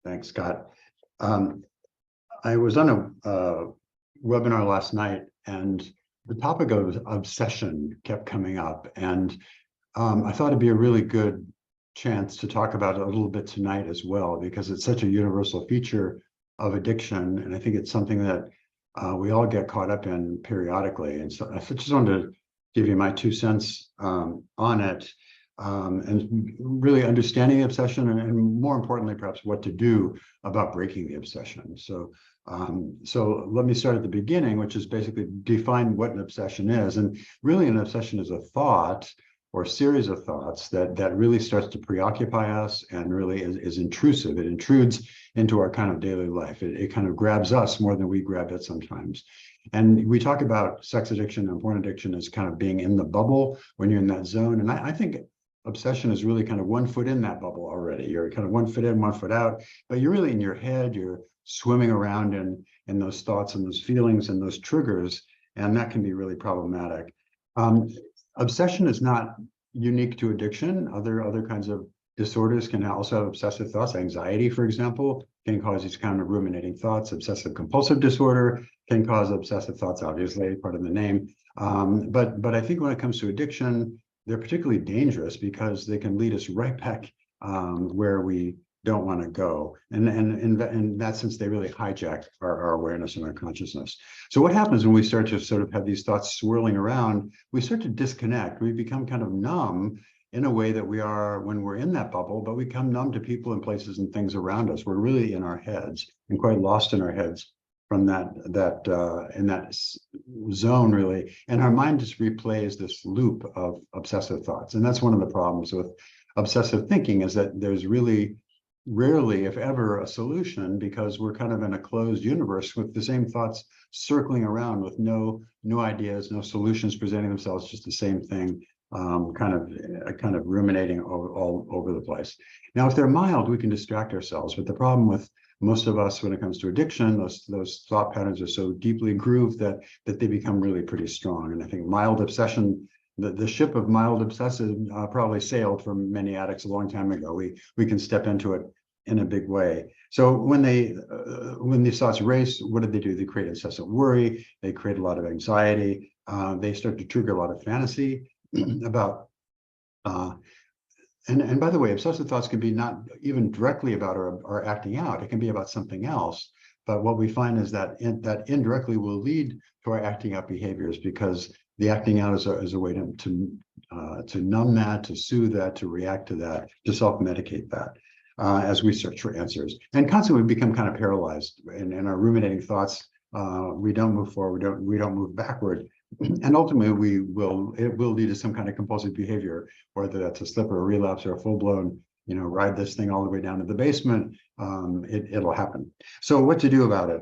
Thanks, Scott. Um, I was on a webinar last night, and the topic of obsession kept coming up, and I thought it'd be a really good chance to talk about it a little bit tonight as well, because it's such a universal feature of addiction, and I think it's something that we all get caught up in periodically. And so I just wanted to give you my 2 cents on it. And really understanding the obsession, and more importantly, perhaps what to do about breaking the obsession. So let me start at the beginning, which is basically define what an obsession is. And really an obsession is a thought or a series of thoughts that really starts to preoccupy us and really is intrusive. It intrudes into our kind of daily life. It kind of grabs us more than we grab it sometimes. And we talk about sex addiction and porn addiction as kind of being in the bubble when you're in that zone. And I think obsession is really kind of 1 foot in that bubble already. You're kind of 1 foot in, 1 foot out, but you're really in your head. You're swimming around in those thoughts and those feelings and those triggers, and that can be really problematic. Obsession is not unique to addiction. Other kinds of disorders can also have obsessive thoughts. Anxiety, for example, can cause these kind of ruminating thoughts. Obsessive compulsive disorder can cause obsessive thoughts, obviously, part of the name. But I think when it comes to addiction, they're particularly dangerous because they can lead us right back where we don't want to go. And in that sense, they really hijack our awareness and our consciousness. So what happens when we start to sort of have these thoughts swirling around? We start to disconnect. We become kind of numb in a way that we are when we're in that bubble, but we become numb to people and places and things around us. We're really in our heads and quite lost in our heads from in that zone, really. And our mind just replays this loop of obsessive thoughts. And that's one of the problems with obsessive thinking, is that there's really rarely, if ever, a solution, because we're kind of in a closed universe with the same thoughts circling around with no ideas, no solutions presenting themselves, just the same thing, kind of ruminating all over the place. Now, if they're mild, we can distract ourselves. But the problem with most of us when it comes to addiction, those thought patterns are so deeply grooved that they become really pretty strong. And I think mild obsession, the ship of mild obsession probably sailed for many addicts a long time ago. We can step into it in a big way. So when these thoughts race, what do? They create incessant worry. They create a lot of anxiety. They start to trigger a lot of fantasy about. And by the way, obsessive thoughts can be not even directly about our acting out. It can be about something else. But what we find is that that indirectly will lead to our acting out behaviors, because the acting out is a way to numb that, to soothe that, to react to that, to self-medicate that as we search for answers. And constantly we become kind of paralyzed in our ruminating thoughts. We don't move forward. We don't move backward. And ultimately, it will lead to some kind of compulsive behavior, whether that's a slip or a relapse or a full-blown, ride this thing all the way down to the basement. It'll happen. So what to do about it?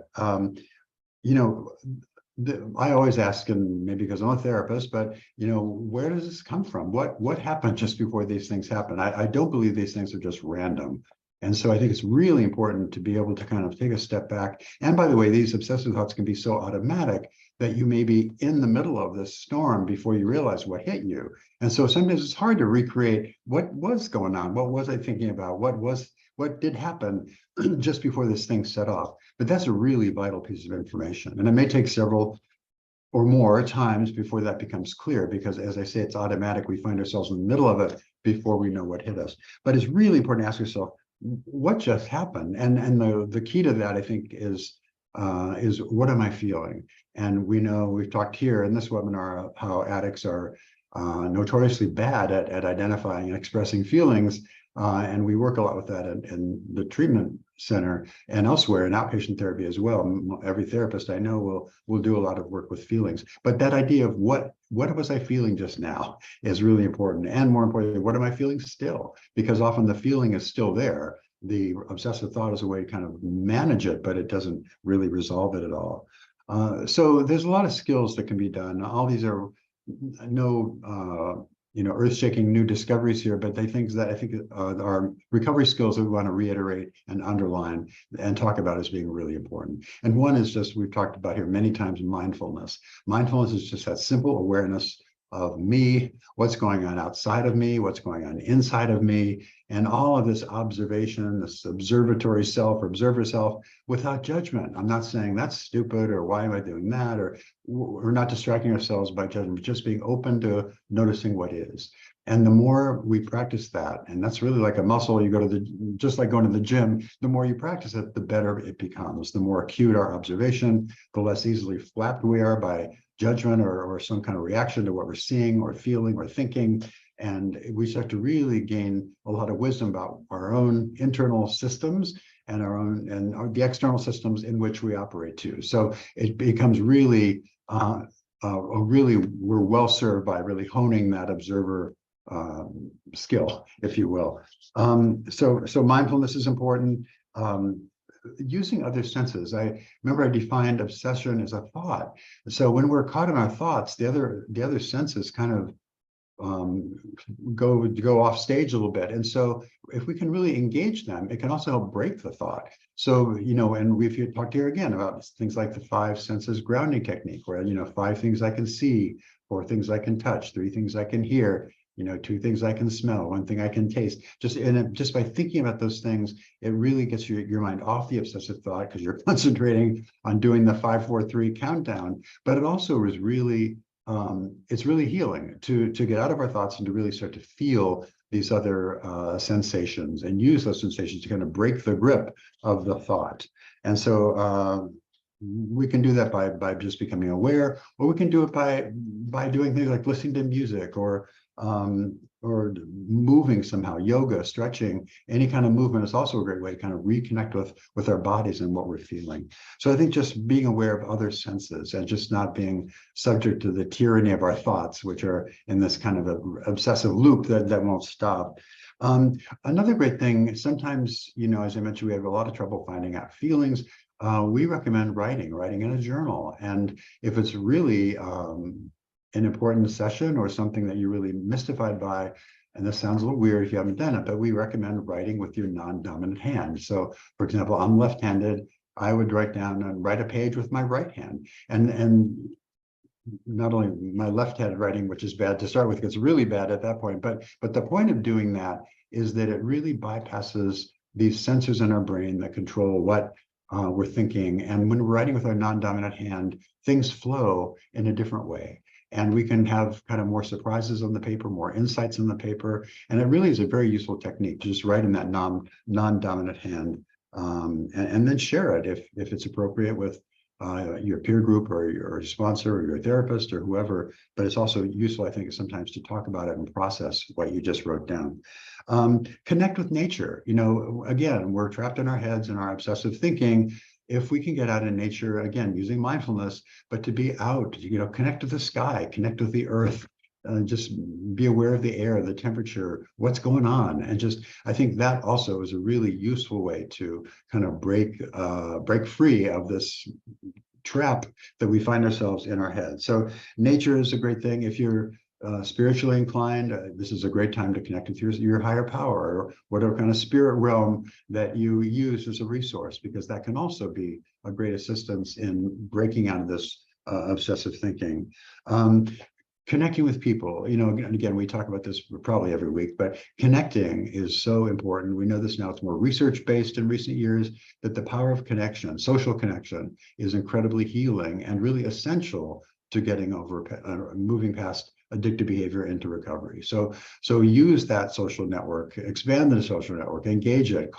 I always ask, and maybe because I'm a therapist, but where does this come from? What happened just before these things happen? I don't believe these things are just random. And so I think it's really important to be able to kind of take a step back. And by the way, these obsessive thoughts can be so automatic that you may be in the middle of this storm before you realize what hit you. And so sometimes it's hard to recreate what was going on. What was I thinking about? What did happen just before this thing set off? But that's a really vital piece of information. And it may take several or more times before that becomes clear, because as I say, it's automatic. We find ourselves in the middle of it before we know what hit us. But it's really important to ask yourself, what just happened? And the key to that, I think, is what am I feeling? And we know, we've talked here in this webinar how addicts are notoriously bad at identifying and expressing feelings. And we work a lot with that in the treatment center and elsewhere in outpatient therapy as well. Every therapist I know will do a lot of work with feelings. But that idea of what was I feeling just now is really important. And more importantly, what am I feeling still? Because often the feeling is still there. The obsessive thought is a way to kind of manage it, but it doesn't really resolve it at all. So there's a lot of skills that can be done. All these are no earth-shaking new discoveries here, but they things that I think are recovery skills that we want to reiterate and underline and talk about as being really important. And one is just, we've talked about here many times, mindfulness. Mindfulness is just that simple awareness of me, what's going on outside of me, what's going on inside of me, and all of this observation, this observatory self or observer self without judgment. I'm not saying that's stupid or why am I doing that, or we're not distracting ourselves by judgment, just being open to noticing what is. And the more we practice that, and that's really like a muscle, you go to the, just like going to the gym, the more you practice it, the better it becomes. The more acute our observation, the less easily flapped we are by judgment or some kind of reaction to what we're seeing or feeling or thinking. And we start to really gain a lot of wisdom about our own internal systems and our own and the external systems in which we operate too. So it becomes really, we're well served by really honing that observer skill, if you will. So mindfulness is important. Using other senses. I remember I defined obsession as a thought. So when we're caught in our thoughts, the other senses kind of go off stage a little bit. And so if we can really engage them, it can also help break the thought. So, you know, and we've talked here again about things like the 5 senses grounding technique, where, you know, 5 things I can see, 4 things I can touch, 3 things I can hear, you know, 2 things I can smell, 1 thing I can taste. Just by thinking about those things, it really gets your mind off the obsessive thought because you're concentrating on doing the 5, 4, 3 countdown. But it also is really it's really healing to get out of our thoughts and to really start to feel these other sensations and use those sensations to kind of break the grip of the thought. And so we can do that by just becoming aware, or we can do it by doing things like listening to music or moving somehow. Yoga, stretching, any kind of movement is also a great way to kind of reconnect with our bodies and what we're feeling. So I think just being aware of other senses and just not being subject to the tyranny of our thoughts, which are in this kind of obsessive loop that won't stop. Another great thing, sometimes, you know, as I mentioned, we have a lot of trouble finding out feelings. We recommend writing in a journal. And if it's really an important session or something that you're really mystified by, and this sounds a little weird if you haven't done it, but we recommend writing with your non-dominant hand. So for example, I'm left-handed. I would write down and write a page with my right hand. And not only my left-handed writing, which is bad to start with, gets really bad at that point, but the point of doing that is that it really bypasses these sensors in our brain that control what we're thinking. And when we're writing with our non-dominant hand, things flow in a different way. And we can have kind of more surprises on the paper, more insights on the paper. And it really is a very useful technique to just write in that non-dominant hand and then share it if it's appropriate with your peer group or your sponsor or your therapist or whoever. But it's also useful, I think, sometimes to talk about it and process what you just wrote down. Connect with nature. You know, again, we're trapped in our heads and our obsessive thinking. If we can get out in nature, again, using mindfulness, but to be out, you know, connect with the sky, connect with the earth, just be aware of the air, the temperature, what's going on. And just, I think that also is a really useful way to kind of break free of this trap that we find ourselves in our head. So nature is a great thing. If you're spiritually inclined, this is a great time to connect with your higher power or whatever kind of spirit realm that you use as a resource, because that can also be a great assistance in breaking out of this obsessive thinking. Connecting with people, you know, again, we talk about this probably every week, but connecting is so important. We know this now, it's more research-based in recent years, that the power of connection, social connection, is incredibly healing and really essential to getting over, moving past addictive behavior into recovery. So use that social network, expand the social network, engage it,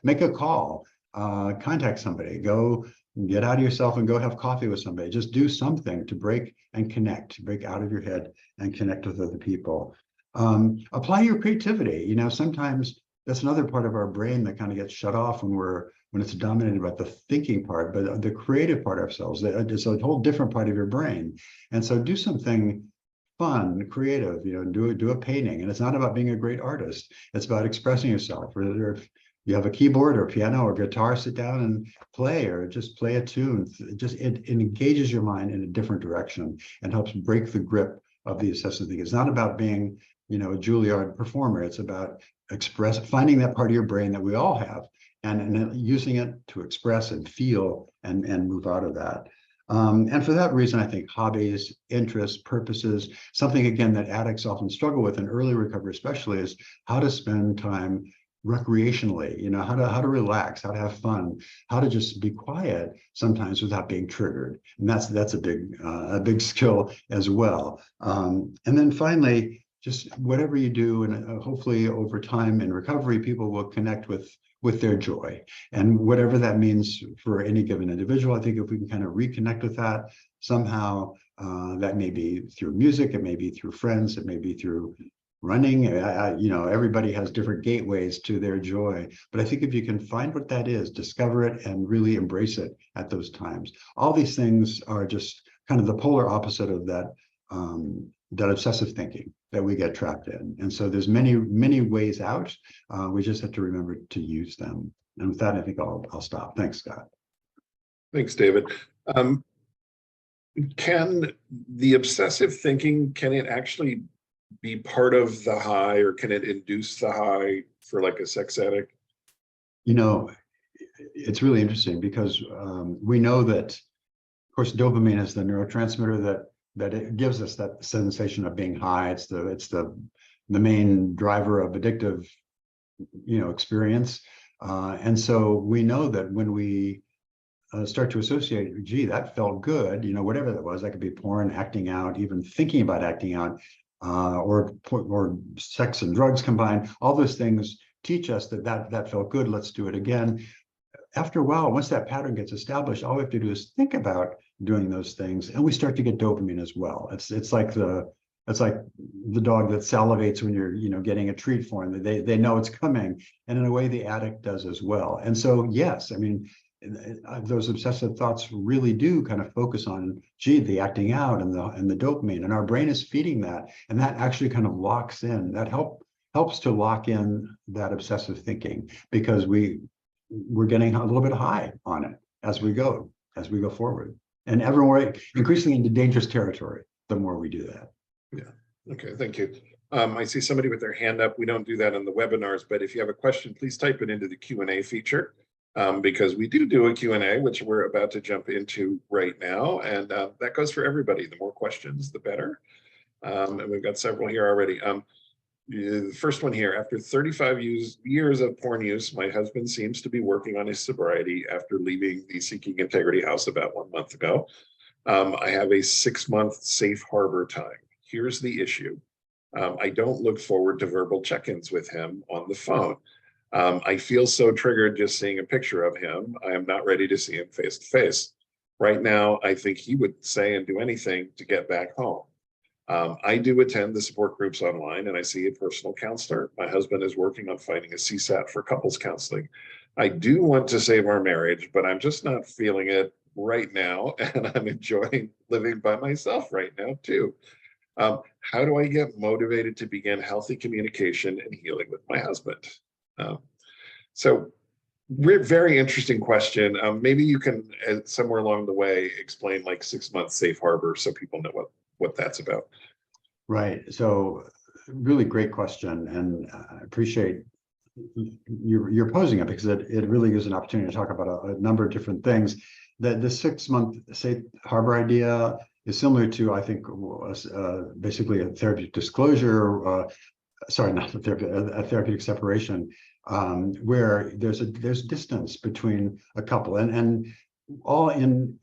make a call, contact somebody, go get out of yourself and go have coffee with somebody. Just do something to break out of your head and connect with other people. Apply your creativity. You know, sometimes that's another part of our brain that kind of gets shut off when it's dominated by the thinking part, but the creative part of ourselves, it's a whole different part of your brain. And so do something fun, creative, you know, do a painting. And it's not about being a great artist. It's about expressing yourself. Or if you have a keyboard or piano or guitar, sit down and play, or just play a tune. It engages your mind in a different direction and helps break the grip of the obsessive thinking. It's not about being, you know, a Juilliard performer. It's about finding that part of your brain that we all have and using it to express and feel and move out of that. And for that reason, I think hobbies, interests, purposes, something again that addicts often struggle with in early recovery, especially, is how to spend time recreationally, how to relax, how to have fun, how to just be quiet sometimes without being triggered. And that's a big skill as well. And then finally, just whatever you do, and hopefully over time in recovery, people will connect with their joy, and whatever that means for any given individual. I think if we can kind of reconnect with that somehow, that may be through music, it may be through friends, it may be through running. Everybody has different gateways to their joy, but I think if you can find what that is, discover it, and really embrace it at those times. All these things are just kind of the polar opposite of that obsessive thinking that we get trapped in. And so there's many ways out. We just have to remember to use them. And with that, I think I'll stop. Thanks, Scott. Thanks, David. Can the obsessive thinking, can it actually be part of the high, or can it induce the high for like a sex addict? It's really interesting because we know that, of course, dopamine is the neurotransmitter that it gives us that sensation of being high. It's the main driver of addictive, experience. And so we know that when we start to associate, gee, that felt good, whatever that was, that could be porn, acting out, even thinking about acting out, or sex and drugs combined. All those things teach us that felt good. Let's do it again. After a while, once that pattern gets established, all we have to do is think about doing those things, and we start to get dopamine as well. It's like the dog that salivates when you're getting a treat for them. They know it's coming, and in a way, the addict does as well. And so, yes, I mean, those obsessive thoughts really do kind of focus on, gee, the acting out and the dopamine, and our brain is feeding that, and that actually kind of locks in. That helps to lock in that obsessive thinking, because we're getting a little bit high on it as we go forward, and everywhere increasingly into dangerous territory the more we do that. Yeah. Okay. Thank you. I see somebody with their hand up. We don't do that on the webinars, but if you have a question, please type it into the Q&A feature, because we do a Q&A, which we're about to jump into right now, and that goes for everybody. The more questions, the better. And we've got several here already. The first one here: after 35 years of porn use, my husband seems to be working on his sobriety after leaving the Seeking Integrity house about 1 month ago. I have a 6-month safe harbor time. Here's the issue. I don't look forward to verbal check-ins with him on the phone. I feel so triggered just seeing a picture of him. I am not ready to see him face to face. Right now, I think he would say and do anything to get back home. I do attend the support groups online, and I see a personal counselor. My husband is working on finding a CSAT for couples counseling. I do want to save our marriage, but I'm just not feeling it right now, and I'm enjoying living by myself right now too. How do I get motivated to begin healthy communication and healing with my husband? So very interesting question. Maybe you can, somewhere along the way, explain like 6 months safe harbor so people know what that's about. Right. So really great question, and I appreciate you're posing it, because it really gives an opportunity to talk about a number of different things. The 6 month safe harbor idea is similar to, I think, basically a therapeutic disclosure. Sorry, not a therapeutic separation, where there's distance between a couple, and all in.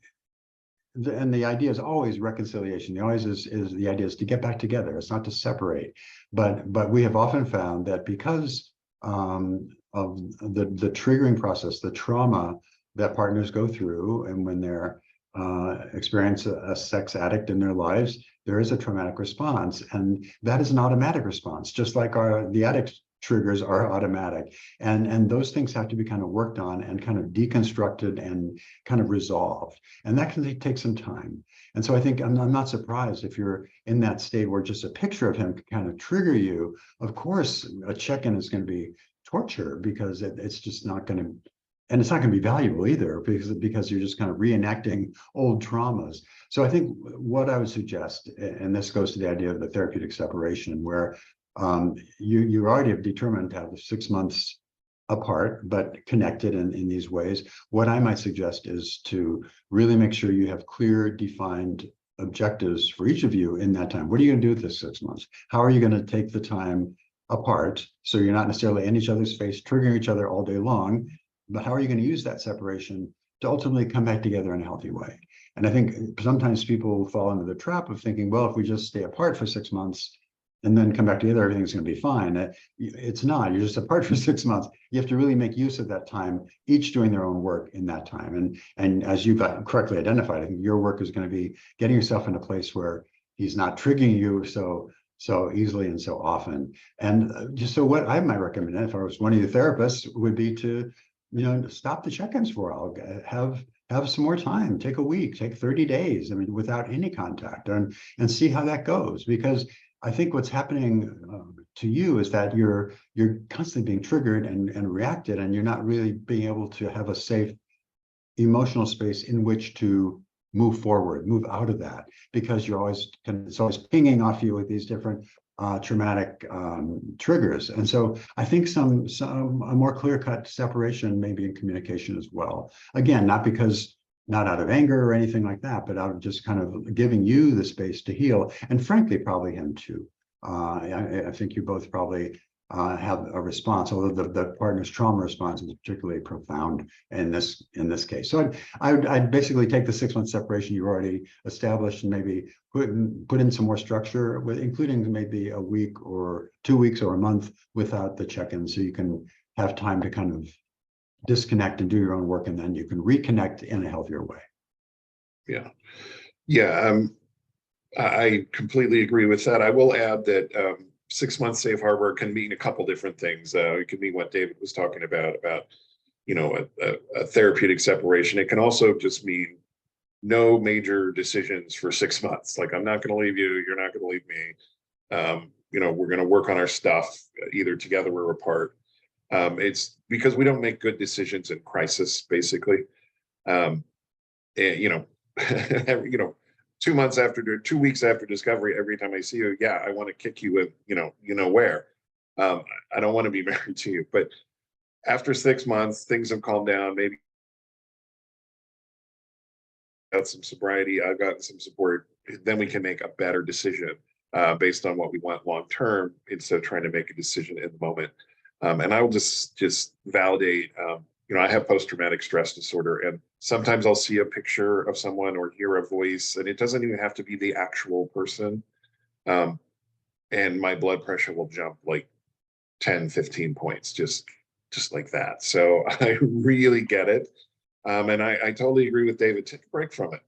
And the idea is always reconciliation. The idea is to get back together. It's not to separate. But we have often found that because of the triggering process, the trauma that partners go through, and when they're experience a sex addict in their lives, there is a traumatic response, and that is an automatic response, just like the addict triggers are automatic, and those things have to be kind of worked on and kind of deconstructed and kind of resolved, and that can take some time. And so I think I'm not surprised if you're in that state where just a picture of him can kind of trigger you. Of course, a check-in is going to be torture, because it's just not going to, and it's not going to be valuable either, because you're just kind of reenacting old traumas. So I think what I would suggest, and this goes to the idea of the therapeutic separation, where you already have determined to have 6 months apart, but connected in these ways. What I might suggest is to really make sure you have clear, defined objectives for each of you in that time. What are you going to do with this 6 months? How are you going to take the time apart so you're not necessarily in each other's face, triggering each other all day long, but how are you going to use that separation to ultimately come back together in a healthy way? And I think sometimes people fall into the trap of thinking, well, if we just stay apart for 6 months and then come back together, everything's going to be fine. It's not. You're just apart for 6 months. You have to really make use of that time, each doing their own work in that time. And as you've correctly identified, I think your work is going to be getting yourself in a place where he's not triggering you so easily and so often. And just so what I might recommend, if I was one of your therapists, would be to, stop the check-ins for a while, have some more time, take a week, take 30 days, without any contact, and see how that goes. Because I think what's happening to you is that you're constantly being triggered and reacted, and you're not really being able to have a safe emotional space in which to move forward, move out of that, because it's always pinging off you with these different traumatic triggers. And so I think a more clear-cut separation maybe in communication as well. Again, not out of anger or anything like that, but out of just kind of giving you the space to heal, and frankly, probably him too. I think you both probably have a response, although the partner's trauma response is particularly profound in this case. So I'd basically take the 6 month separation you already established and maybe put in some more structure, including maybe a week or 2 weeks or a month without the check-in, so you can have time to kind of disconnect and do your own work, and then you can reconnect in a healthier way. Yeah. I completely agree with that. I will add that 6 months safe harbor can mean a couple different things. It can mean what David was talking about a therapeutic separation. It can also just mean no major decisions for 6 months. Like, I'm not going to leave you, you're not going to leave me. We're going to work on our stuff either together or apart. It's because we don't make good decisions in crisis, basically. 2 months after, 2 weeks after discovery, every time I see you, I want to kick you with, where. I don't want to be married to you. But after 6 months, things have calmed down. Maybe got some sobriety, I've gotten some support. Then we can make a better decision based on what we want long term, instead of trying to make a decision in the moment. And I will just validate, I have post-traumatic stress disorder, and sometimes I'll see a picture of someone or hear a voice, and it doesn't even have to be the actual person. And my blood pressure will jump like 10, 15 points, just like that. So I really get it. And I totally agree with David, take a break from it.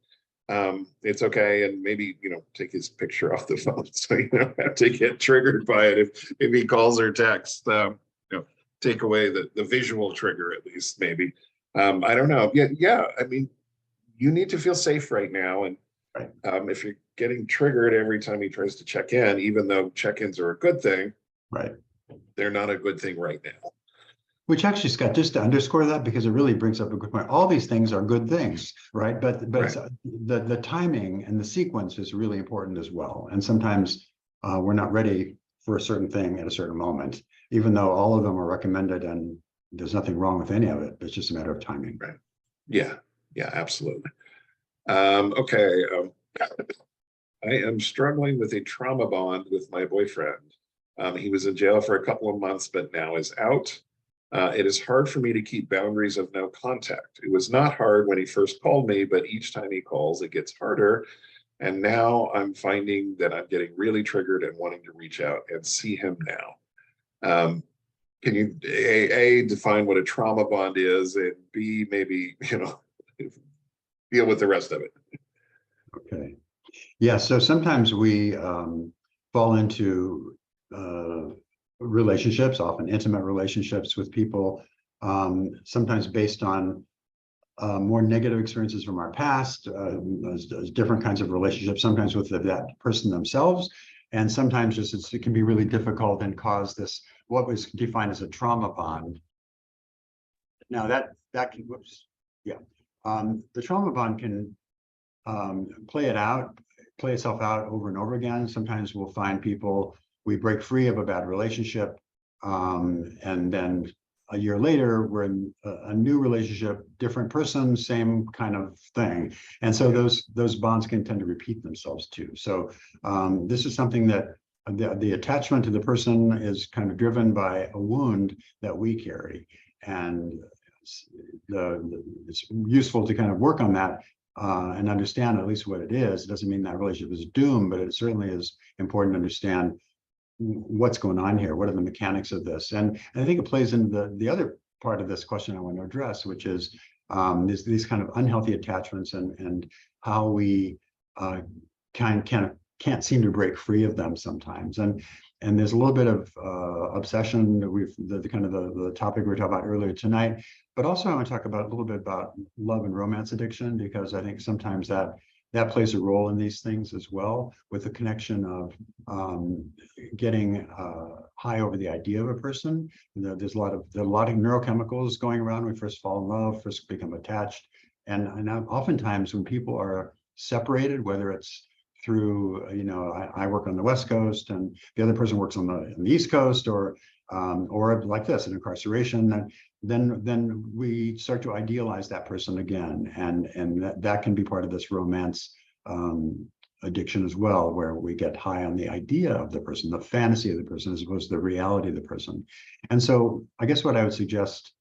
It's okay. And maybe, take his picture off the phone so you don't have to get triggered by it if he calls or texts. Take away the visual trigger, at least, maybe. I don't know. Yeah. You need to feel safe right now. And Right. If you're getting triggered every time he tries to check in, even though check-ins are a good thing, Right. they're not a good thing right now. Which actually, Scott, just to underscore that, because it really brings up a good point. All these things are good things, right? But Right. The timing and the sequence is really important as well. And sometimes we're not ready for a certain thing at a certain moment, even though all of them are recommended and there's nothing wrong with any of it. It's just a matter of timing. Right. Yeah, absolutely. Okay. I am struggling with a trauma bond with my boyfriend. He was in jail for a couple of months, but now is out. It is hard for me to keep boundaries of no contact. It was not hard when he first called me, but each time he calls, it gets harder. And now I'm finding that I'm getting really triggered and wanting to reach out and see him now. Can you A, define what a trauma bond is, and B, maybe, deal with the rest of it? Okay. Yeah. So sometimes we fall into relationships, often intimate relationships with people, sometimes based on more negative experiences from our past, as different kinds of relationships, sometimes with that person themselves, and sometimes just it can be really difficult and cause this, what was defined as a trauma bond. Now that can, whoops, yeah, the trauma bond can play itself out over and over again. Sometimes we'll find people, we break free of a bad relationship, and then a year later, we're in a new relationship, different person, same kind of thing. And so those bonds can tend to repeat themselves too. So this is something that the attachment to the person is kind of driven by a wound that we carry. And it's useful to kind of work on that and understand at least what it is. It doesn't mean that relationship is doomed, but it certainly is important to understand what's going on here. What are the mechanics of this? And I think it plays into the other part of this question I want to address, which is these kind of unhealthy attachments and how we can't seem to break free of them sometimes. And there's a little bit of obsession that the kind of the topic we were talking about earlier tonight, but also I want to talk about a little bit about love and romance addiction, because I think sometimes that plays a role in these things as well, with the connection of getting high over the idea of a person. There's a lot of neurochemicals going around when we first fall in love, first become attached, and oftentimes when people are separated, whether it's through, I work on the West Coast and the other person works on the East Coast, or like this, an incarceration, then we start to idealize that person again, and that can be part of this romance addiction as well, where we get high on the idea of the person, the fantasy of the person, as opposed to the reality of the person. And so I guess what I would suggest,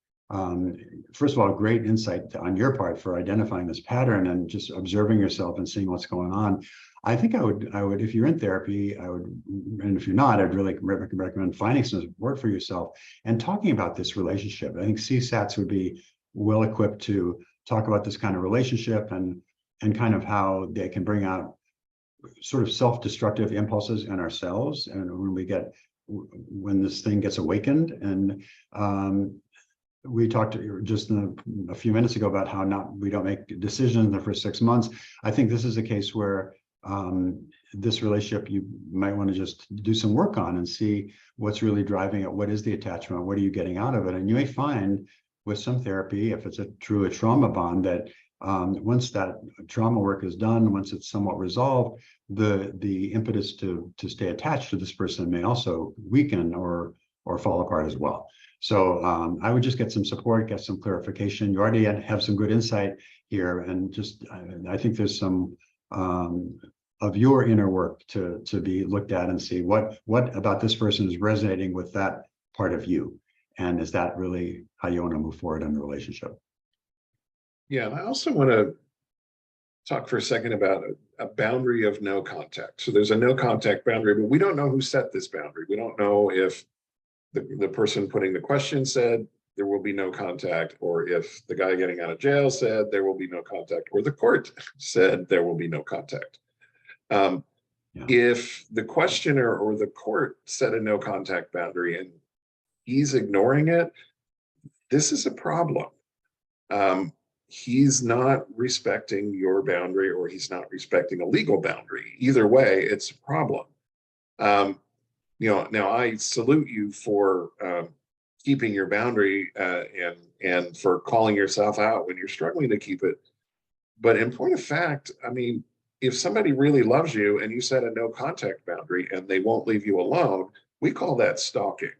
first of all, great insight on your part for identifying this pattern and just observing yourself and seeing what's going on. I think I would, if you're in therapy, and if you're not, I'd really recommend finding some support for yourself and talking about this relationship. I think CSATs would be well equipped to talk about this kind of relationship and kind of how they can bring out sort of self-destructive impulses in ourselves. And when this thing gets awakened, and we talked just a few minutes ago about how we don't make decisions in the first 6 months. I think this is a case where this relationship you might want to just do some work on and see what's really driving it. What is the attachment? What are you getting out of it? And you may find with some therapy, if it's a trauma bond, that once that trauma work is done, once it's somewhat resolved, the impetus to stay attached to this person may also weaken or fall apart as well. So I would just get some support, get some clarification. You already have some good insight here, and just I think there's some of your inner work to be looked at and see what about this person is resonating with that part of you, and is that really how you want to move forward in the relationship? Yeah, and I also want to talk for a second about a boundary of no contact. So there's a no contact boundary, but we don't know who set this boundary. We don't know if the person putting the question said there will be no contact, or if the guy getting out of jail said there will be no contact, or the court said there will be no contact. If the questioner or the court set a no contact boundary and he's ignoring it, this is a problem. He's not respecting your boundary, or he's not respecting a legal boundary. Either way, it's a problem. Now I salute you for keeping your boundary and for calling yourself out when you're struggling to keep it. But in point of fact, I mean, if somebody really loves you and you set a no contact boundary and they won't leave you alone, we call that stalking.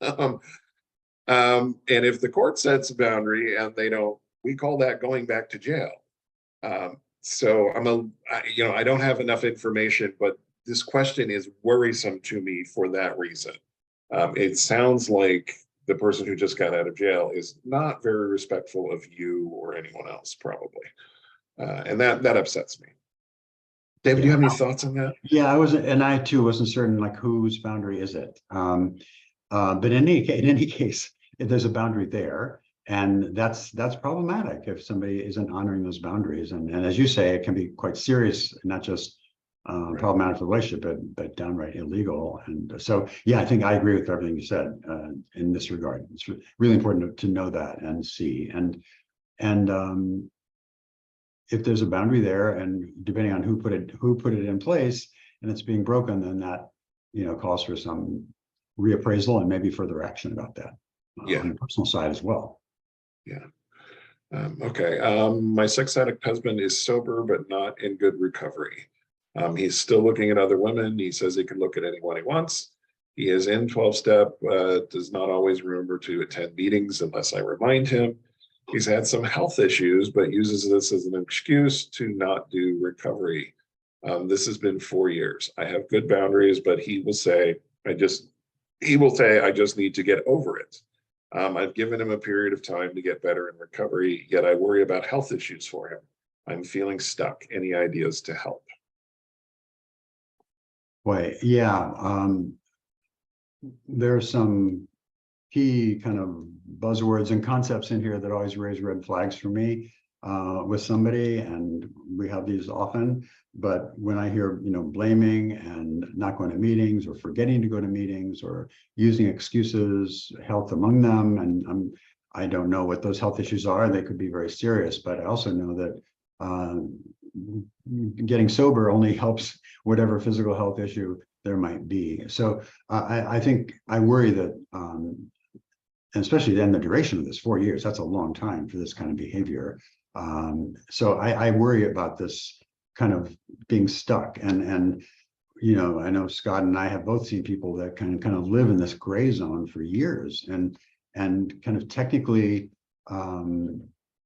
And if the court sets a boundary and they don't, we call that going back to jail. So I don't have enough information, but this question is worrisome to me for that reason. It sounds like the person who just got out of jail is not very respectful of you or anyone else, probably. And that upsets me. David, do you have any thoughts on that? Yeah, I too wasn't certain, like, whose boundary is it? But in any case, if there's a boundary there, and that's problematic if somebody isn't honoring those boundaries. And as you say, it can be quite serious, not just problematic for the relationship, but downright illegal. And so, yeah, I think I agree with everything you said in this regard. It's really important to know that and see. And if there's a boundary there, and depending on who put it in place, and it's being broken, then that calls for some reappraisal and maybe further action about that on the personal side as well. Yeah. Okay. My sex addict husband is sober but not in good recovery. He's still looking at other women. He says he can look at anyone he wants. He is in 12-step, does not always remember to attend meetings unless I remind him. He's had some health issues, but uses this as an excuse to not do recovery. This has been 4 years. I have good boundaries, but he will say, I just need to get over it. I've given him a period of time to get better in recovery, yet I worry about health issues for him. I'm feeling stuck. Any ideas to help? Boy, yeah. There are some key kind of buzzwords and concepts in here that always raise red flags for me with somebody, and we have these often. But when I hear, blaming and not going to meetings or forgetting to go to meetings or using excuses, health among them, and I don't know what those health issues are. They could be very serious, but I also know that getting sober only helps whatever physical health issue there might be. So I think I worry that, and especially then the duration of this 4 years, that's a long time for this kind of behavior. So I worry about this kind of being stuck. And I know Scott and I have both seen people that kind of live in this gray zone for years and kind of technically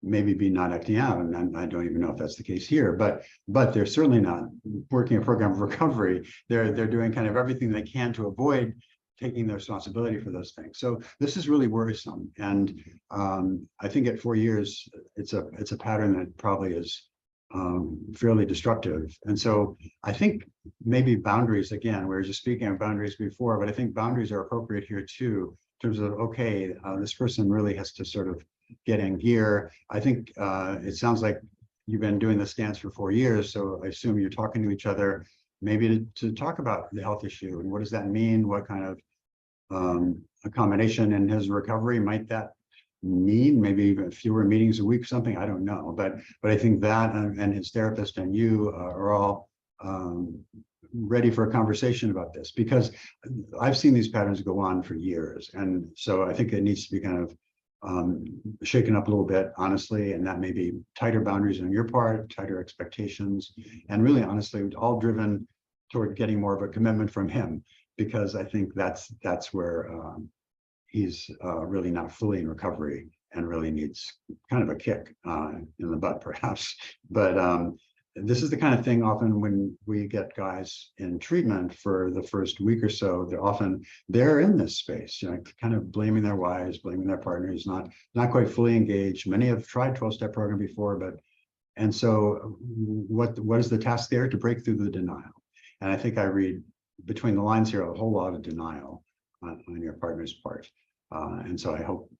maybe be not acting out. And I don't even know if that's the case here, but they're certainly not working a program of recovery. They're doing kind of everything they can to avoid taking the responsibility for those things. So this is really worrisome. And I think at 4 years, it's a pattern that probably is fairly destructive. And so I think maybe boundaries, again, we were just speaking of boundaries before, but I think boundaries are appropriate here too, in terms of, okay, this person really has to sort of get in gear. I think it sounds like you've been doing this dance for 4 years. So I assume you're talking to each other, maybe to talk about the health issue and what does that mean? What kind of accommodation in his recovery might that mean? Maybe even fewer meetings a week, something, I don't know. But I think that and his therapist and you are all ready for a conversation about this, because I've seen these patterns go on for years. And so I think it needs to be kind of shaken up a little bit, honestly, and that may be tighter boundaries on your part, tighter expectations, and really honestly, all driven toward getting more of a commitment from him, because I think that's where he's really not fully in recovery and really needs kind of a kick in the butt, perhaps. But this is the kind of thing often when we get guys in treatment for the first week or so, they're in this space, kind of blaming their wives, blaming their partners, not quite fully engaged. Many have tried 12-step program before, and so what is the task there? To break through the denial. And I think I read between the lines here a whole lot of denial on your partner's part. And so I hope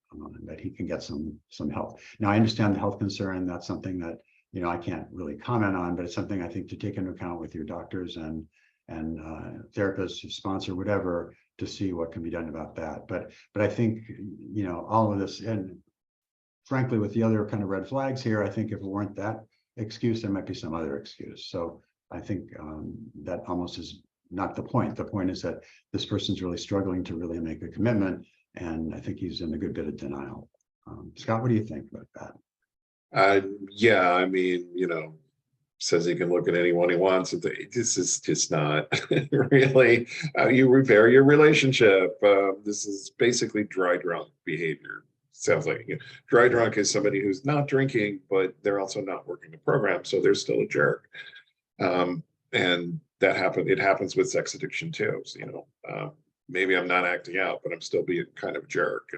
that he can get some help. Now, I understand the health concern. That's something that I can't really comment on, but it's something I think to take into account with your doctors and therapists, sponsor, whatever, to see what can be done about that. But I think all of this, and frankly, with the other kind of red flags here, I think if it weren't that excuse, there might be some other excuse. So I think that almost is not the point. The point is that this person's really struggling to really make a commitment, and I think he's in a good bit of denial. Scott, what do you think about that? Yeah, I mean, says he can look at anyone he wants. This is just not really how you repair your relationship. This is basically dry drunk behavior. Sounds like dry drunk is somebody who's not drinking, but they're also not working the program, so they're still a jerk. And it happens with sex addiction too. So, maybe I'm not acting out, but I'm still being kind of a jerk.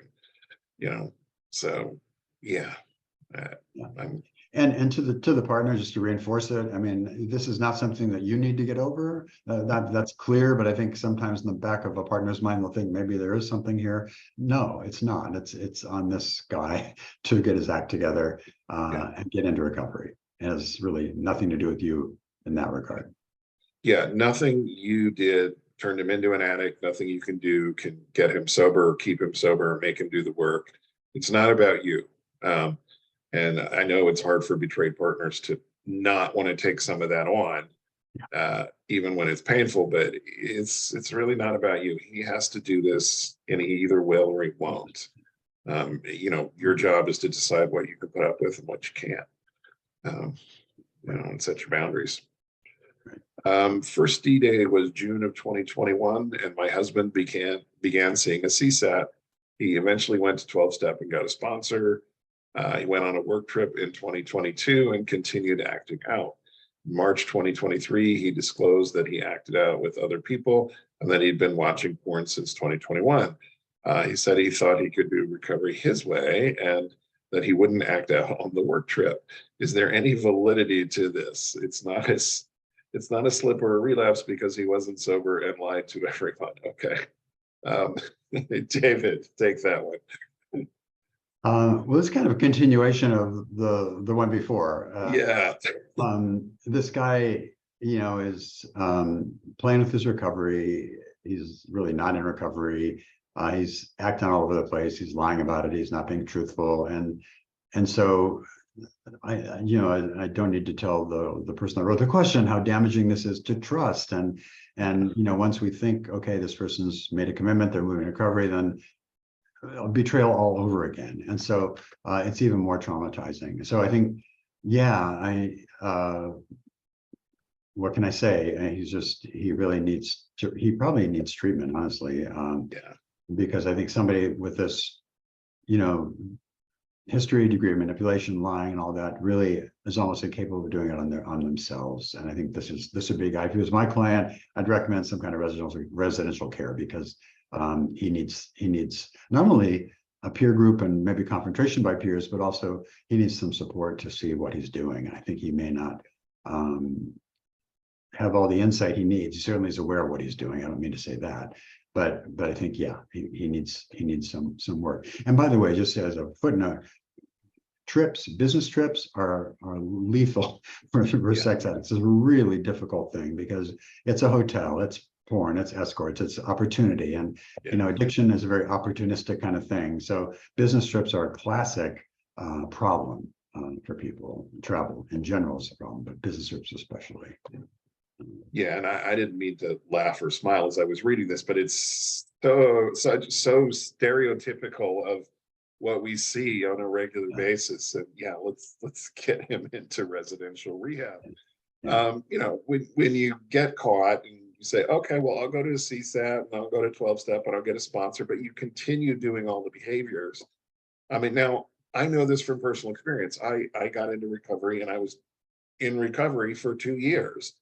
And, so yeah. And to the partner, just to reinforce it, I mean, this is not something that you need to get over. That's clear, but I think sometimes in the back of a partner's mind, they'll think maybe there is something here. No, it's not. It's on this guy to get his act together and get into recovery. It has really nothing to do with you in that regard. Yeah, nothing you did turned him into an addict. Nothing you can do can get him sober, keep him sober, make him do the work. It's not about you. And I know it's hard for betrayed partners to not want to take some of that on, even when it's painful, but it's really not about you. He has to do this, and he either will or he won't. Your job is to decide what you can put up with and what you can't, and set your boundaries. First D-Day was June of 2021, and my husband began seeing a CSAT. He eventually went to 12-step and got a sponsor. He went on a work trip in 2022 and continued acting out. March 2023, he disclosed that he acted out with other people and that he'd been watching porn since 2021. He said he thought he could do recovery his way and that he wouldn't act out on the work trip. Is there any validity to this? It's not a slip or a relapse because he wasn't sober and lied to everyone. Okay. David, take that one. Well, it's kind of a continuation of the one before. Yeah. This guy, is playing with his recovery. He's really not in recovery. He's acting all over the place. He's lying about it. He's not being truthful, and so I don't need to tell the person that wrote the question how damaging this is to trust. And once we think, okay, this person's made a commitment, they're moving to recovery, then betrayal all over again. And so it's even more traumatizing. So I think, what can I say? He probably needs treatment, honestly. Because I think somebody with this, history, degree of manipulation, lying, and all that really is almost incapable of doing it on themselves. And I think this would be a guy. If he was my client, I'd recommend some kind of residential care, because he needs not only a peer group and maybe confrontation by peers, but also he needs some support to see what he's doing. And I think he may not have all the insight he needs. He certainly is aware of what he's doing. I don't mean to say that, but I think, he needs some work. And by the way, just as a footnote, business trips are lethal for sex addicts. It's a really difficult thing because it's a hotel, it's porn, it's escorts, it's opportunity. And, addiction is a very opportunistic kind of thing. So business trips are a classic problem for people. Travel in general is a problem, but business trips especially. Yeah, and I didn't mean to laugh or smile as I was reading this, but it's so stereotypical of what we see on a regular basis. And let's get him into residential rehab. When you get caught and you say, okay, well, I'll go to a CSAT and I'll go to 12-step and I'll get a sponsor, but you continue doing all the behaviors. I mean, now I know this from personal experience. I got into recovery and I was in recovery for 2 years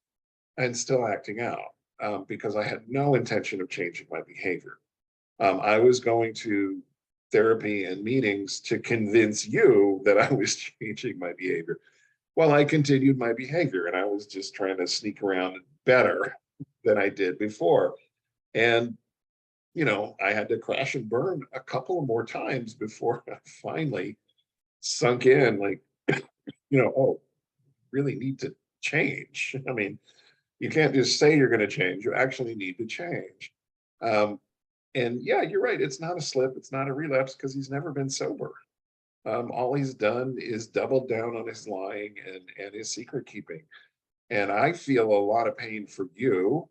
and still acting out because I had no intention of changing my behavior. I was going to therapy and meetings to convince you that I was changing my behavior. Well, I continued my behavior and I was just trying to sneak around better than I did before. And, I had to crash and burn a couple of more times before I finally sunk in, like, oh, really need to change. I mean, you can't just say you're going to change, you actually need to change. And you're right, it's not a slip, it's not a relapse because he's never been sober. All he's done is doubled down on his lying and his secret keeping. And I feel a lot of pain for you.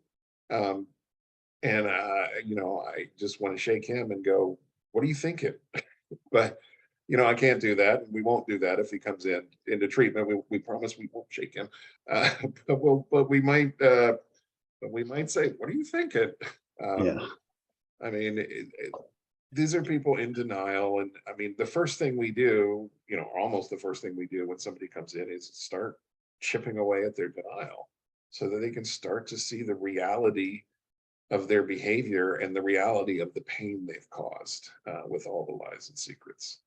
I just want to shake him and go, what are you thinking? But, I can't do that. And we won't do that if he comes into treatment. We promise we won't shake him. But we might say, what are you thinking? I mean, these are people in denial. And I mean, the first thing we do, almost the first thing we do when somebody comes in is start chipping away at their denial so that they can start to see the reality of their behavior and the reality of the pain they've caused with all the lies and secrets.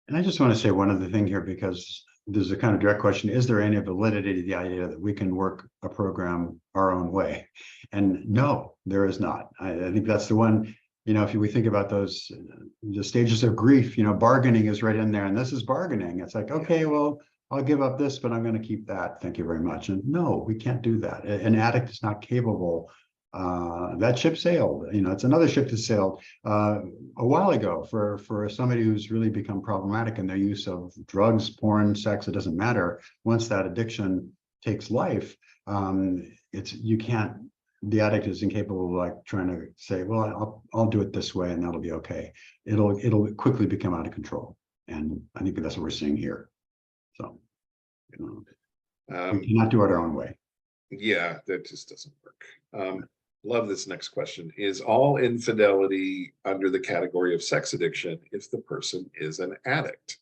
And I just want to say one other thing here, because there's a kind of direct question: is there any validity to the idea that we can work a program our own way? And no, there is not. I think that's the one. If we think about the stages of grief, bargaining is right in there, and this is bargaining. It's like, okay, well, I'll give up this, but I'm going to keep that. Thank you very much. And no, we can't do that. An addict is not capable. That ship sailed. It's another ship that sailed a while ago for somebody who's really become problematic in their use of drugs, porn, sex. It doesn't matter. Once that addiction takes life, the addict is incapable of trying to say, well, I'll do it this way and that'll be okay. It'll quickly become out of control. And I think that's what we're seeing here. So we cannot do it our own way. Yeah, that just doesn't work. Love this next question. Is all infidelity under the category of sex addiction if the person is an addict?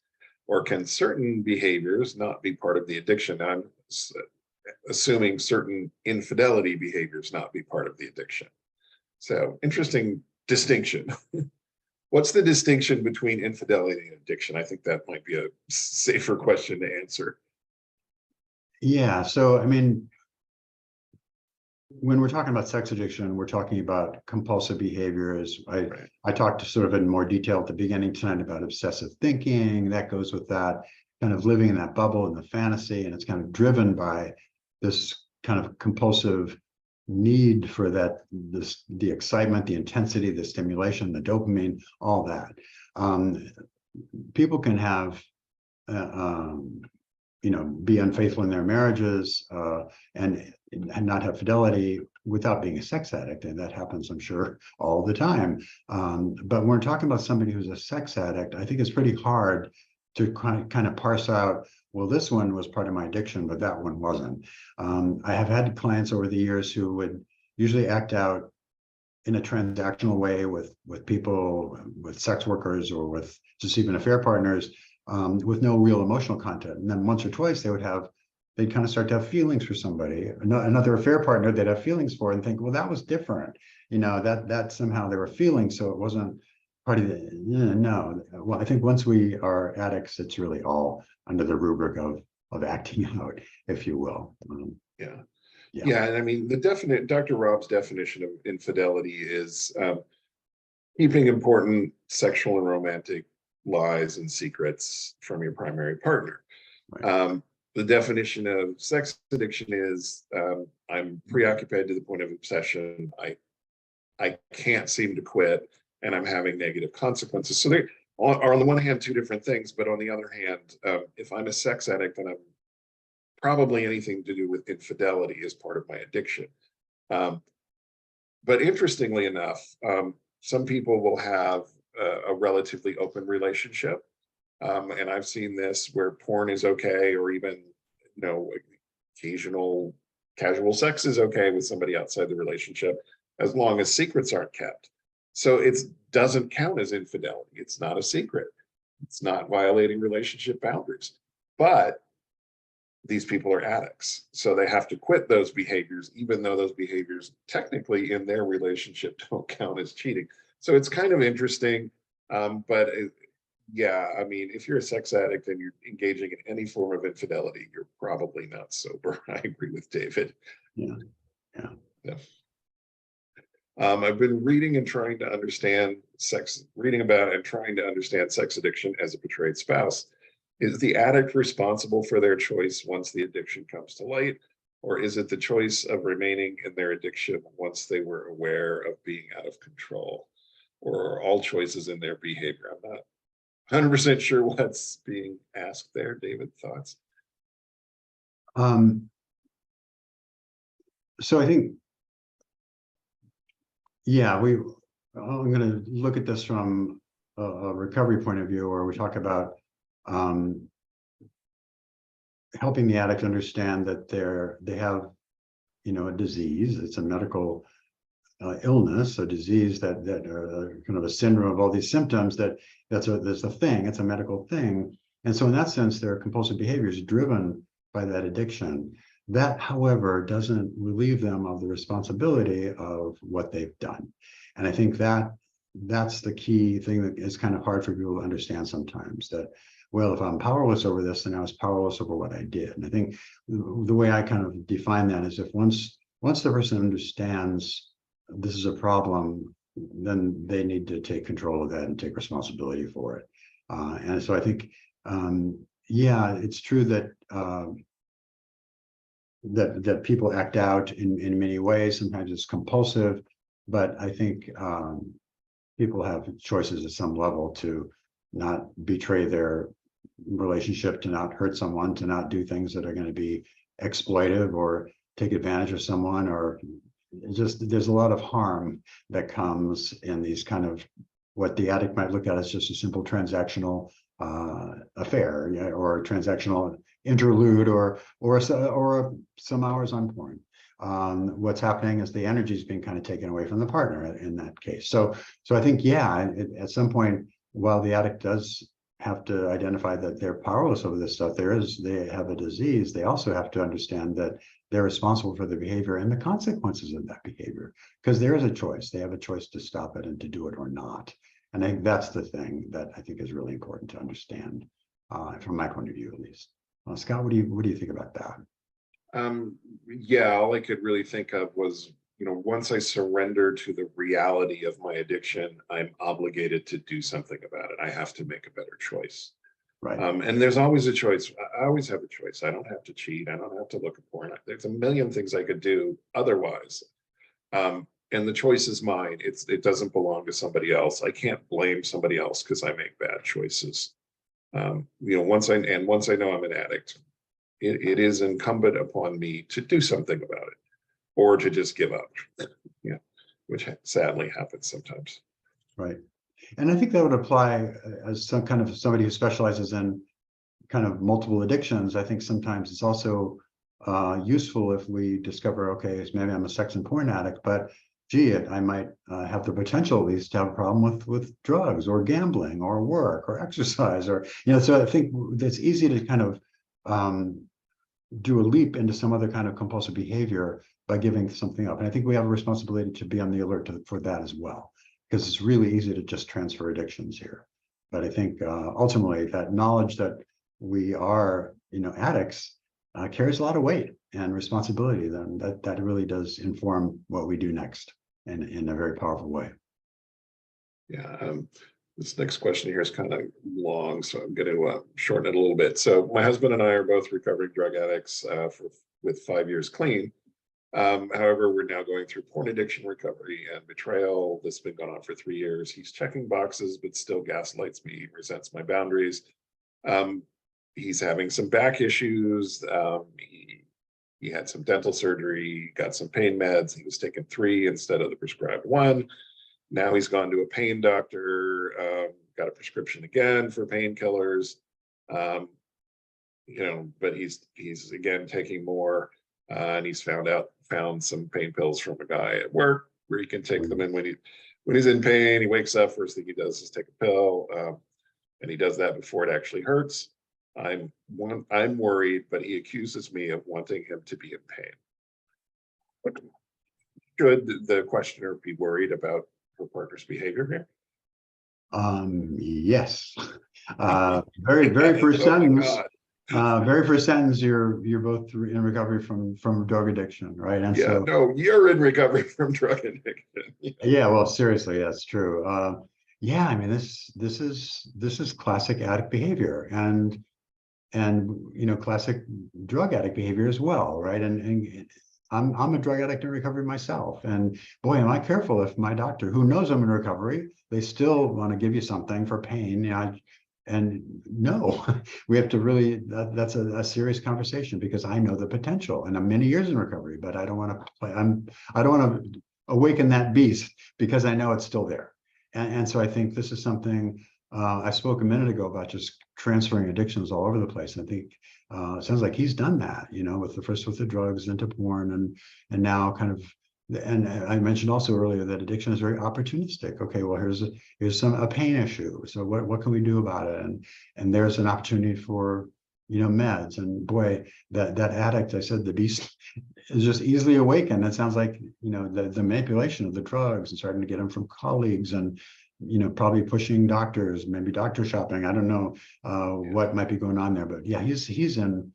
Or can certain behaviors not be part of the addiction? I'm assuming certain infidelity behaviors not be part of the addiction. So interesting distinction. What's the distinction between infidelity and addiction? I think that might be a safer question to answer. Yeah, so I mean, when we're talking about sex addiction, we're talking about compulsive behaviors. I talked sort of in more detail at the beginning tonight about obsessive thinking. That goes with that, kind of living in that bubble and the fantasy, and it's kind of driven by this kind of compulsive need for the excitement, the intensity, the stimulation, the dopamine, all that. People can have be unfaithful in their marriages and not have fidelity without being a sex addict. And that happens, I'm sure, all the time. But when we're talking about somebody who's a sex addict, I think it's pretty hard to kind of parse out, well, this one was part of my addiction, but that one wasn't. I have had clients over the years who would usually act out in a transactional way with people, with sex workers, or with just even affair partners, with no real emotional content. And then once or twice they'd kind of start to have feelings for somebody, another affair partner they'd have feelings for, and think, well, that was different. That somehow they were feeling, so it wasn't part of the, no. Well, I think once we are addicts, it's really all under the rubric of acting out, if you will. Yeah, and I mean, Dr. Rob's definition of infidelity is keeping important sexual and romantic lies and secrets from your primary partner. Right. The definition of sex addiction is I'm preoccupied to the point of obsession. I can't seem to quit, and I'm having negative consequences. So they are on the one hand two different things, but on the other hand, if I'm a sex addict, then I'm probably anything to do with infidelity is part of my addiction. But interestingly enough, some people will have a relatively open relationship. And I've seen this where porn is okay, or even, occasional casual sex is okay with somebody outside the relationship, as long as secrets aren't kept. So it doesn't count as infidelity. It's not a secret. It's not violating relationship boundaries. But these people are addicts, so they have to quit those behaviors, even though those behaviors technically in their relationship don't count as cheating. So it's kind of interesting. Yeah, I mean, if you're a sex addict and you're engaging in any form of infidelity, you're probably not sober. I agree with David. Yeah. I've been reading and trying to understand reading about and trying to understand sex addiction as a betrayed spouse. Is the addict responsible for their choice once the addiction comes to light? Or is it the choice of remaining in their addiction once they were aware of being out of control? Or are all choices in their behavior? I'm not 100% sure what's being asked there. David, thoughts? So I think, yeah, I'm going to look at this from a recovery point of view, where we talk about helping the addict understand that they have, a disease. It's a medical illness, a disease that kind of a syndrome of all these symptoms. That's a thing. It's a medical thing, and so in that sense, their compulsive behavior is driven by that addiction. That, however, doesn't relieve them of the responsibility of what they've done, and I think that's the key thing that is kind of hard for people to understand sometimes. That, well, if I'm powerless over this, then I was powerless over what I did. And I think the way I kind of define that is, if once the person understands this is a problem, then they need to take control of that and take responsibility for it. And so I think, yeah, it's true that that people act out in many ways. Sometimes it's compulsive, but I think people have choices at some level to not betray their relationship, to not hurt someone, to not do things that are going to be exploitive or take advantage of someone, or just, there's a lot of harm that comes in these kind of what the addict might look at as just a simple transactional affair, or a transactional interlude, or some hours on porn. what's happening is the energy is being kind of taken away from the partner in that case. So I think, yeah, at some point, while the addict does have to identify that they're powerless over this stuff, they have a disease, they also have to understand that they're responsible for the behavior and the consequences of that behavior, because there is a choice. They have a choice to stop it and to do it or not. And I think that's the thing that I think is really important to understand, from my point of view, at least. Scott, what do you think about that? Yeah, all I could really think of was, once I surrender to the reality of my addiction, I'm obligated to do something about it. I have to make a better choice. Right. And there's always a choice. I always have a choice. I don't have to cheat. I don't have to look at porn. There's a million things I could do otherwise. And the choice is mine. It doesn't belong to somebody else. I can't blame somebody else because I make bad choices. Once I know I'm an addict, it is incumbent upon me to do something about it, or to just give up, which sadly happens sometimes. Right. And I think that would apply as somebody who specializes in kind of multiple addictions. I think sometimes it's also useful if we discover, okay, maybe I'm a sex and porn addict, but gee, I might have the potential at least to have a problem with drugs or gambling or work or exercise, or, so I think it's easy to kind of do a leap into some other kind of compulsive behavior by giving something up. And I think we have a responsibility to be on the alert for that as well, because it's really easy to just transfer addictions here. But I think ultimately that knowledge that we are, addicts carries a lot of weight and responsibility. Then that really does inform what we do next in a very powerful way. Yeah. This next question here is kind of long, so I'm going to shorten it a little bit. So my husband and I are both recovering drug addicts with 5 years clean. However, we're now going through porn addiction recovery and betrayal. This has been going on for 3 years. He's checking boxes, but still gaslights me, resents my boundaries. He's having some back issues. He had some dental surgery, got some pain meds. He was taking 3 instead of the prescribed 1. Now he's gone to a pain doctor, got a prescription again for painkillers, but he's again taking more, and he's found some pain pills from a guy at work where he can take them in when he's in pain. He wakes up, first thing he does is take a pill, and he does that before it actually hurts. I'm worried, but he accuses me of wanting him to be in pain. Should the questioner be worried about her partner's behavior here? Yes. Very first sentence. Very first sentence. You're both in recovery from drug addiction, right? And yeah, no, you're in recovery from drug addiction. Yeah, well, seriously, that's true. Yeah, I mean, this is classic addict behavior, and classic drug addict behavior as well, right? And I'm a drug addict in recovery myself, and boy, am I careful if my doctor, who knows I'm in recovery, they still want to give you something for pain. And no, we have to really, that's a serious conversation, because I know the potential, and I'm many years in recovery, but I don't want to play. I don't want to awaken that beast, because I know it's still there. And so I think this is something I spoke a minute ago about, just transferring addictions all over the place. I think it sounds like he's done that, with the drugs into porn, and now kind of, and I mentioned also earlier that addiction is very opportunistic. Okay, well, here's a pain issue. So what can we do about it? And there's an opportunity for, meds. And boy, that addict, I said, the beast is just easily awakened. It sounds like, the manipulation of the drugs and starting to get them from colleagues, and probably pushing doctors, maybe doctor shopping. I don't know what might be going on there, but yeah, he's in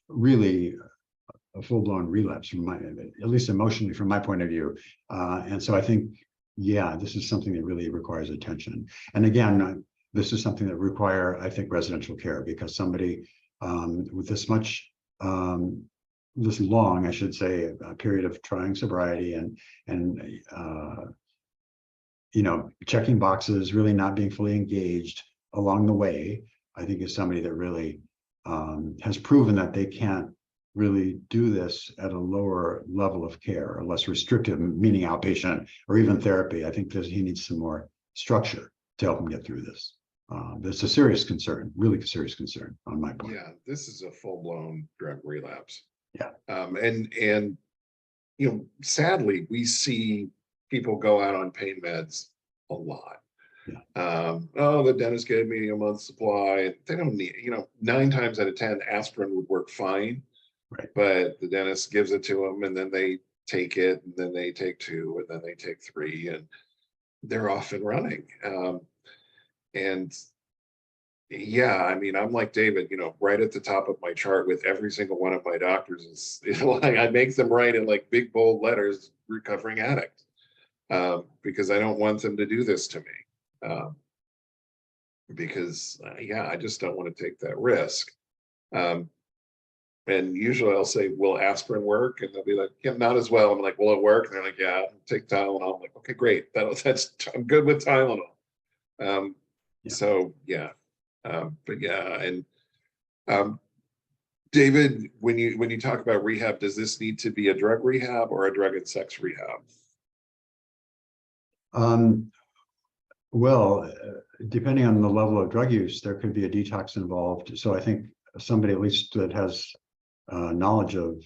really a full-blown relapse at least emotionally, from my point of view. And so I think, yeah, this is something that really requires attention. And again, this is something that require, I think, residential care, because somebody with this much, this long, I should say, a period of trying sobriety and checking boxes, really not being fully engaged along the way, I think is somebody that really has proven that they can't really do this at a lower level of care, or less restrictive, meaning outpatient or even therapy. I think he needs some more structure to help him get through this. That's a serious concern, really serious concern on my part. Yeah, this is a full-blown drug relapse. Yeah. And sadly, we see people go out on pain meds a lot. Yeah. Oh, the dentist gave me a month's supply. They don't need, 9 times out of 10, aspirin would work fine, Right. but the dentist gives it to them and then they take it and then they take 2 and then they take 3 and they're off and running. And yeah, I mean, I'm like David, right at the top of my chart with every single one of my doctors is like, I make them write in like big bold letters, recovering addict, because I don't want them to do this to me. Because yeah, I just don't want to take that risk. And usually I'll say, will aspirin work? And they'll be like, yeah, not as well. I'm like, will it work? And they're like, yeah, take Tylenol. I'm like, okay, great. I'm good with Tylenol. Yeah. So yeah. But yeah, and David, when you talk about rehab, does this need to be a drug rehab or a drug and sex rehab? Well, depending on the level of drug use, there could be a detox involved. So I think somebody at least that has knowledge of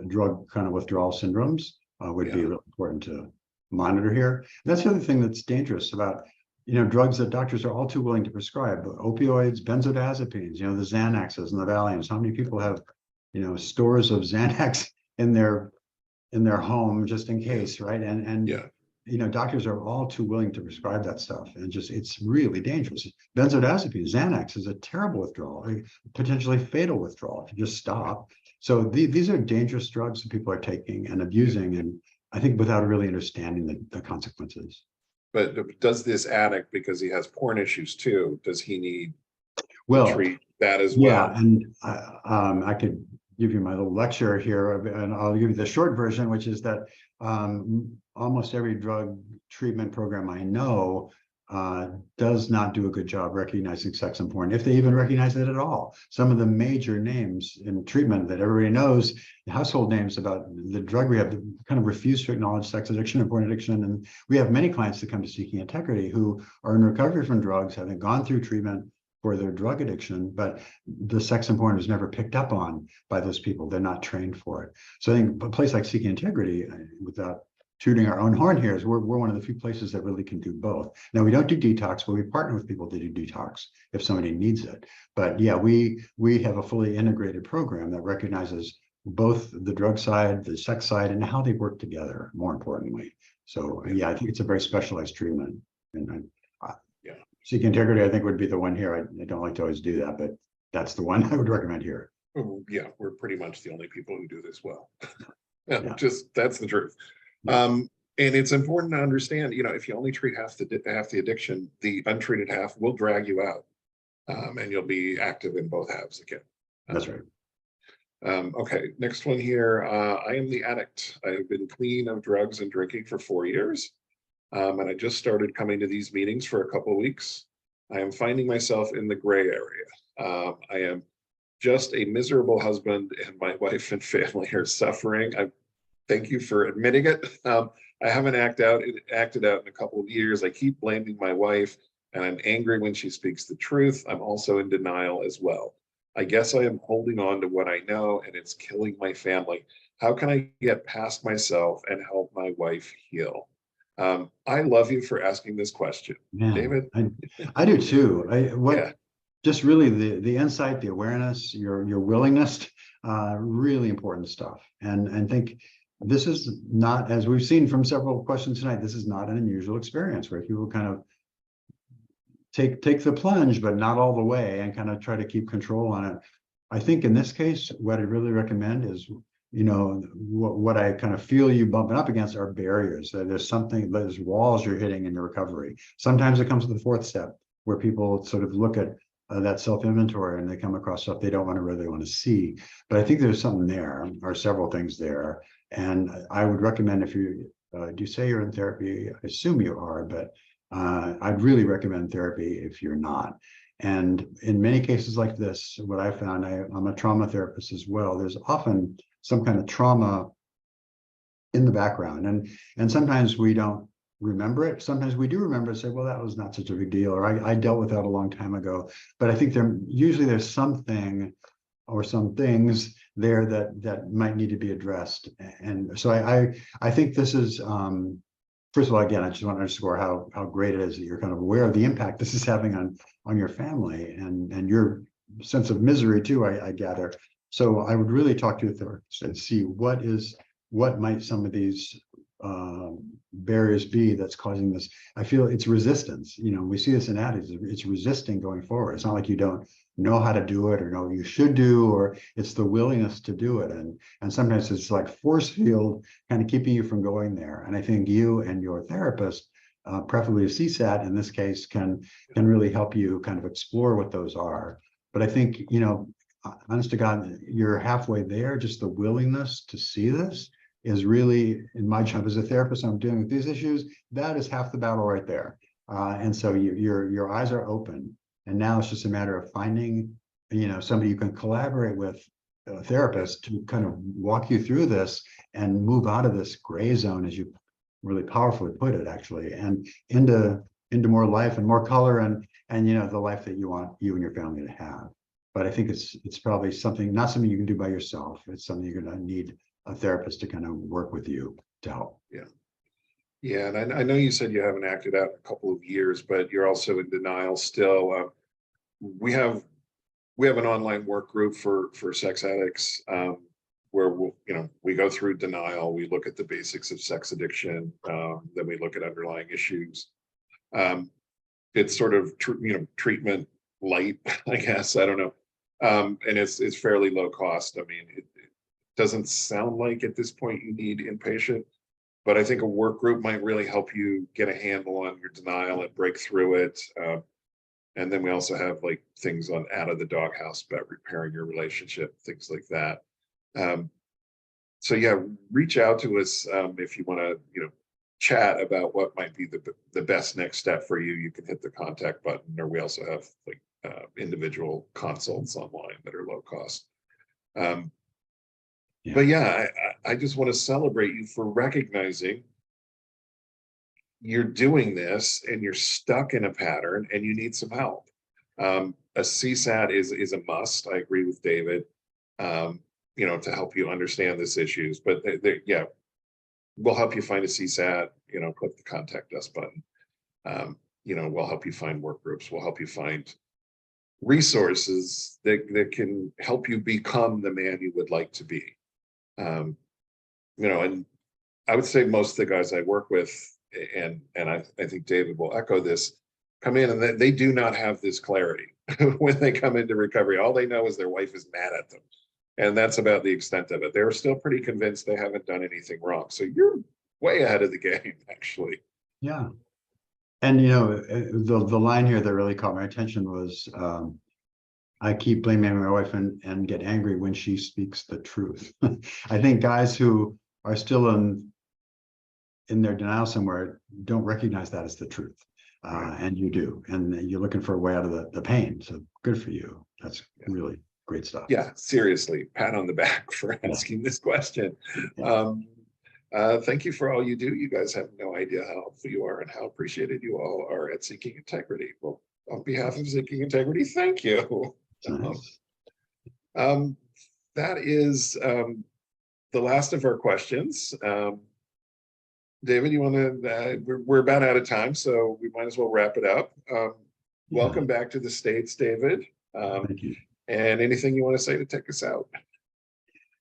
drug kind of withdrawal syndromes would be really important to monitor here. And that's the other thing that's dangerous about drugs that doctors are all too willing to prescribe: opioids, benzodiazepines, the Xanaxes and the Valiums. How many people have stores of Xanax in their home just in case, right? And doctors are all too willing to prescribe that stuff, and it's really dangerous. Benzodiazepines, Xanax is a terrible withdrawal, a potentially fatal withdrawal if you just stop. So these are dangerous drugs that people are taking and abusing, and I think without really understanding the consequences. But does this addict, because he has porn issues too, does he need to treat that as well? Yeah, and I could give you my little lecture here, and I'll give you the short version, which is that almost every drug treatment program I know does not do a good job recognizing sex and porn, if they even recognize it at all. Some of the major names in treatment that everybody knows, household names about the drug rehab, kind of refuse to acknowledge sex addiction and porn addiction. And we have many clients that come to Seeking Integrity who are in recovery from drugs, having gone through treatment for their drug addiction, but the sex and porn was never picked up on by those people. They're not trained for it. So I think a place like Seeking Integrity, without tooting our own horn here, is we're one of the few places that really can do both. Now, we don't do detox, but we partner with people to do detox if somebody needs it. But yeah, we have a fully integrated program that recognizes both the drug side, the sex side, and how they work together, more importantly. So yeah, I think it's a very specialized treatment. And Seek Integrity, I think, would be the one here. I don't like to always do that, but that's the one I would recommend here. Yeah, we're pretty much the only people who do this well. Just that's the truth. And it's important to understand, if you only treat half the addiction, the untreated half will drag you out, and you'll be active in both halves again. That's right. Okay, next one here. I am the addict. I have been clean of drugs and drinking for 4 years. And I just started coming to these meetings for a couple of weeks. I am finding myself in the gray area. I am just a miserable husband, and my wife and family are suffering. I thank you for admitting it. I haven't acted out in a couple of years. I keep blaming my wife, and I'm angry when she speaks the truth. I'm also in denial as well. I guess I am holding on to what I know, and it's killing my family. How can I get past myself and help my wife heal? I love you for asking this question, David. I do too. Just really the insight, the awareness, your willingness, really important stuff. And think this is not, as we've seen from several questions tonight, this is not an unusual experience where people kind of take the plunge, but not all the way, and kind of try to keep control on it. I think in this case, what I really recommend is, what I kind of feel you bumping up against are barriers. There's walls you're hitting in your recovery. Sometimes it comes to the fourth step, where people sort of look at that self-inventory and they come across stuff they don't really want to see. But I think there's something there, or several things there. And I would recommend, if you do you say you're in therapy? I assume you are, but I'd really recommend therapy if you're not. And in many cases like this, what I found, I'm a trauma therapist as well. There's often some kind of trauma in the background, and sometimes we don't remember it. Sometimes we do remember and say, well, that was not such a big deal, or I dealt with that a long time ago. But I think there's something some things there that might need to be addressed. And so I think this is, first of all, again, I just want to underscore how great it is that you're kind of aware of the impact this is having on your family and your sense of misery too, I gather. So I would really talk to your therapist and see what might some of these barriers be that's causing this. I feel it's resistance. We see this in addicts. It's resisting going forward. It's not like you don't know how to do it or know you should do, or it's the willingness to do it. And sometimes it's like force field kind of keeping you from going there. And I think you and your therapist, preferably a CSAT in this case, can really help you kind of explore what those are. But I think, honest to God, you're halfway there. Just the willingness to see this is really, in my job as a therapist, I'm dealing with these issues. That is half the battle right there. And so your eyes are open, and now it's just a matter of finding, somebody you can collaborate with, a therapist, to kind of walk you through this and move out of this gray zone, as you really powerfully put it, actually, and into more life and more color and the life that you want you and your family to have. But I think it's probably not something you can do by yourself. It's something you're going to need a therapist to kind of work with you to help. Yeah, and I know you said you haven't acted out in a couple of years, but you're also in denial still. We have an online work group for sex addicts, where we go through denial. We look at the basics of sex addiction, then we look at underlying issues. It's sort of treatment light, I guess. I don't know, and it's fairly low cost. I mean, it doesn't sound like at this point you need inpatient, but I think a work group might really help you get a handle on your denial and break through it. And then we also have like things on out of the doghouse about repairing your relationship, things like that. So yeah, reach out to us if you want to, chat about what might be the best next step for you. You can hit the contact button, or we also have like individual consults online that are low cost. But yeah, I just want to celebrate you for recognizing you're doing this and you're stuck in a pattern and you need some help. A CSAT is a must. I agree with David, to help you understand these issues. But we'll help you find a CSAT, click the contact us button. We'll help you find work groups. We'll help you find resources that can help you become the man you would like to be. And I would say most of the guys I work with, and I think David will echo this, come in and they do not have this clarity when they come into recovery. All they know is their wife is mad at them. And that's about the extent of it. They're still pretty convinced they haven't done anything wrong. So you're way ahead of the game, actually. Yeah. And, the line here that really caught my attention was, I keep blaming my wife and get angry when she speaks the truth. I think guys who are still in their denial somewhere don't recognize that as the truth. And you do. And you're looking for a way out of the pain. So good for you. That's really great stuff. Yeah, seriously, pat on the back for asking this question. Thank you for all you do. You guys have no idea how helpful you are and how appreciated you all are at Seeking Integrity. Well, on behalf of Seeking Integrity, thank you. Nice. That is the last of our questions. David, you want to, we're about out of time, so we might as well wrap it up. Welcome back to the States, David. Thank you. And anything you want to say to take us out?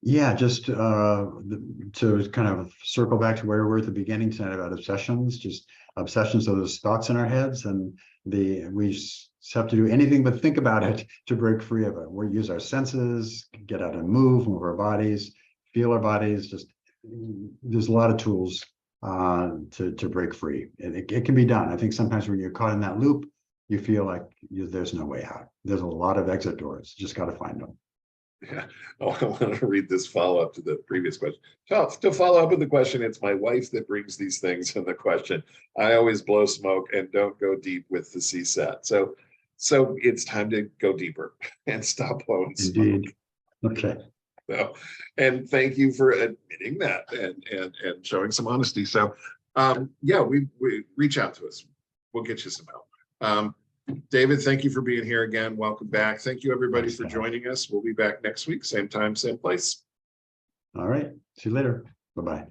Yeah, just to kind of circle back to where we were at the beginning tonight about obsessions. Just obsessions are those thoughts in our heads, and we just have to do anything but think about it to break free of it. We use our senses, get out and move our bodies, feel our bodies. Just there's a lot of tools to break free. It can be done. I think sometimes when you're caught in that loop, you feel like there's no way out. There's a lot of exit doors. Just got to find them. Yeah. Oh, I want to read this follow-up to the previous question. To follow up with the question, it's my wife that brings these things in the question. I always blow smoke and don't go deep with the CSAT. So it's time to go deeper and stop blowing smoke. Indeed. Okay. So, and thank you for admitting that and showing some honesty. So we reach out to us. We'll get you some help. David, thank you for being here again. Welcome back. Thank you, everybody, Thanks, for Scott. joining us. We'll be back next week, same time, same place. All right. See you later. Bye-bye.